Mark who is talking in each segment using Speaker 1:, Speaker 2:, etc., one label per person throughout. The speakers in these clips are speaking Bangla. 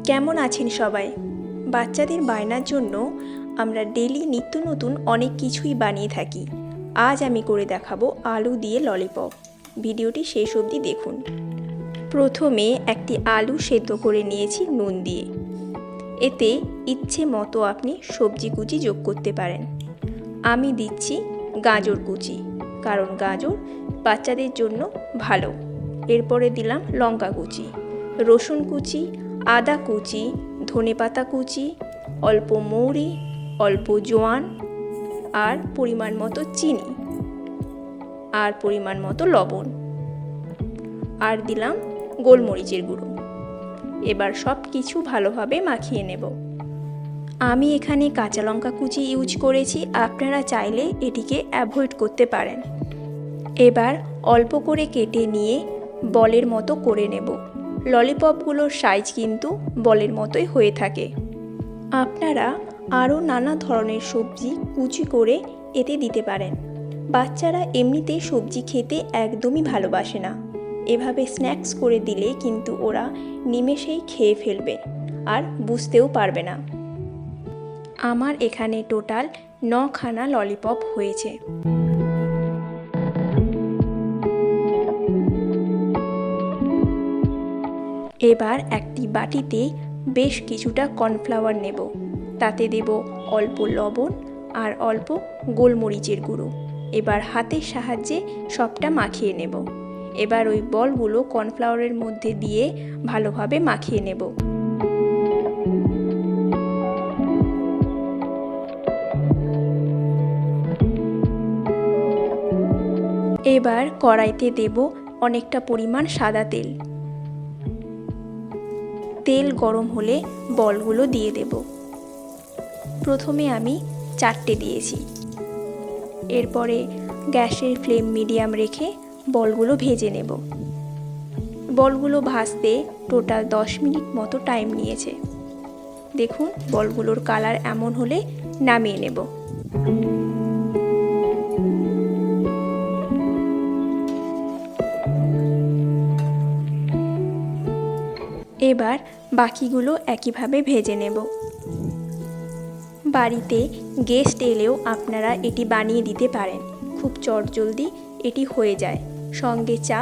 Speaker 1: কেমন আছেন সবাই? বাচ্চাদের বায়নার জন্য আমরা ডেলি নিত্য নতুন অনেক কিছুই বানিয়ে থাকি। আজ আমি করে দেখাবো আলু দিয়ে ললিপপ। ভিডিওটি শেষ অবধি দেখুন। প্রথমে একটি আলু সেদ্ধ করে নিয়েছি নুন দিয়ে। এতে ইচ্ছে মতো আপনি সবজি কুচি যোগ করতে পারেন। আমি দিচ্ছি গাজর কুচি, কারণ গাজর বাচ্চাদের জন্য ভালো। এরপরে দিলাম লঙ্কা কুচি, রসুন কুচি, আদা কুচি, ধনেপাতা কুচি, অল্প মৌরি, অল্প জোয়ান, আর পরিমাণ মতো চিনি, আর পরিমাণ মতো লবণ, আর দিলাম গোলমরিচের গুঁড়ো। এবার সব কিছু ভালোভাবে মাখিয়ে নেব। আমি এখানে কাঁচা লঙ্কা কুচি ইউজ করেছি, আপনারা চাইলে এটিকে অ্যাভয়েড করতে পারেন। এবার অল্প করে কেটে নিয়ে বলের মতো করে নেব। ললিপপগুলোর সাইজ কিন্তু বলের মতোই হয়ে থাকে। আপনারা আরও নানা ধরনের সবজি কুচি করে এতে দিতে পারেন। বাচ্চারা এমনিতেই সবজি খেতে একদমই ভালোবাসে না। এভাবে স্ন্যাক্স করে দিলে কিন্তু ওরা নিমেষেই খেয়ে ফেলবে আর বুঝতেও পারবে না। আমার এখানে টোটাল 9খানা ললিপপ হয়েছে। এবার একটি বাটিতে বেশ কিছুটা কর্নফ্লাওয়ার নেব। তাতে দেব অল্প লবণ আর অল্প গোলমরিচের গুঁড়ো। এবার হাতের সাহায্যে সবটা মাখিয়ে নেব। এবার ওই বলগুলো কর্নফ্লাওয়ারের মধ্যে দিয়ে ভালোভাবে মাখিয়ে নেব। এবার কড়াইতে দেব অনেকটা পরিমাণ সাদা তেল। তেল গরম হলে বলগুলো দিয়ে দেব। প্রথমে আমি 4টে দিয়েছি। এরপরে গ্যাসের ফ্লেম মিডিয়াম রেখে বলগুলো ভেজে নেব। বলগুলো ভাজতে টোটাল 10 মিনিট মতো টাইম নিয়েছে। দেখুন, বলগুলোর কালার এমন হলে নামিয়ে নেব। এবার বাকিগুলো একইভাবে ভেজে নেব। বাড়িতে গেস্ট এলেও আপনারা এটি বানিয়ে দিতে পারেন। খুব চটজলদি এটি হয়ে যায়। সঙ্গে চা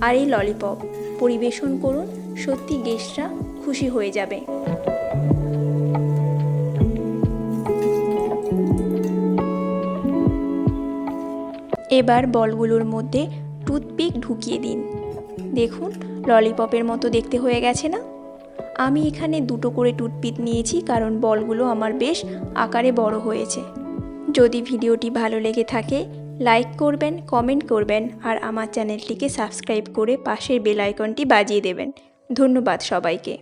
Speaker 1: আর এই ললিপপ পরিবেশন করুন, সত্যি গেস্টরা খুশি হয়ে যাবে। এবার বলগুলোর মধ্যে টুথপিক ঢুকিয়ে দিন। দেখুন, ললিপপের মতো দেখতে হয়ে গেছে না? আমি এখানে 2টো করে টুথপিক নিয়েছি, কারণ বলগুলো আমার বেশ আকারে বড় হয়েছে। যদি ভিডিওটি ভালো লেগে থাকে লাইক করবেন, কমেন্ট করবেন, আর আমার চ্যানেলটিকে সাবস্ক্রাইব করে পাশের বেল আইকনটি বাজিয়ে দেবেন। ধন্যবাদ সবাইকে।